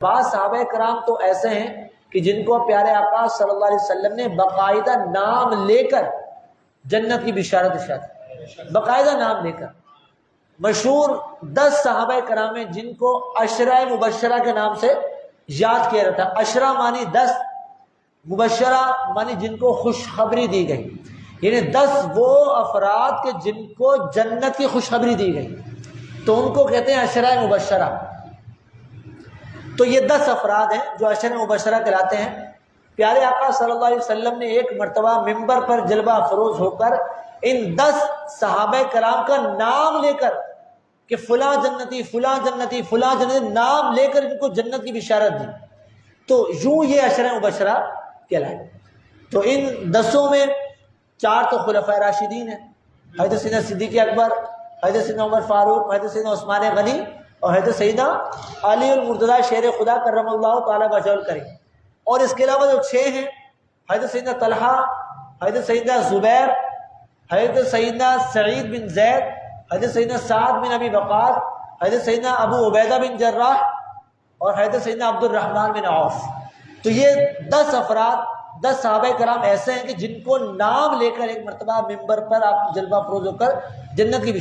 بعض صحابہ کرام تو ایسے ہیں کہ جن کو پیارے آقا صلی اللہ علیہ وسلم نے باقاعدہ نام لے کر جنت کی بشارت ارشاد، باقاعدہ نام لے کر۔ مشہور 10 صحابہ کرام ہیں جن کو عشرہ مبشرہ کے نام سے یاد کیا جاتا ہے۔ عشرہ معنی 10، مبشرہ معنی جن کو خوشخبری دی گئی، یعنی 10 وہ افراد کے جن کو جنت کی خوشخبری دی گئی، تو ان کو کہتے ہیں عشرہ مبشرہ۔ تو یہ 10 افراد ہیں جو عشرہ مبشرہ کہلاتے ہیں۔ پیارے آقا صلی اللہ علیہ وسلم نے ایک مرتبہ ممبر پر جلوہ افروز ہو کر ان 10 صحابہ کرام کا نام لے کر کہ فلاں جنتی فلاں جنتی فلاں جنتی، نام لے کر ان کو جنت کی بشارت دی، تو یوں یہ عشرہ مبشرہ کہلائے۔ تو ان 10 میں 4 تو خلفائے راشدین ہیں، حضرت سیدنا صدیق اکبر، حضرت سیدنا عمر فاروق، حضرت سیدنا عثمان غنی اور حضرت سیدنا علی المرتضیٰ شیر خدا کرم اللہ تعالیٰ وجہ الکریم۔ اور اس کے علاوہ جو 6 ہیں، حضرت سیدنا طلحہ، حضرت سیدنا زبیر، حضرت سیدنا سعید بن زید، حضرت سیدنا سعد بن ابی وقاص، حضرت سیدنا ابو عبیدہ بن جراح اور حضرت سیدنا عبد الرحمن بن عوف۔ تو یہ 10 افراد، 10 صحابہ کرام ایسے ہیں کہ جن کو نام لے کر ایک مرتبہ ممبر پر آپ جلوہ افروز ہو کر جنت کی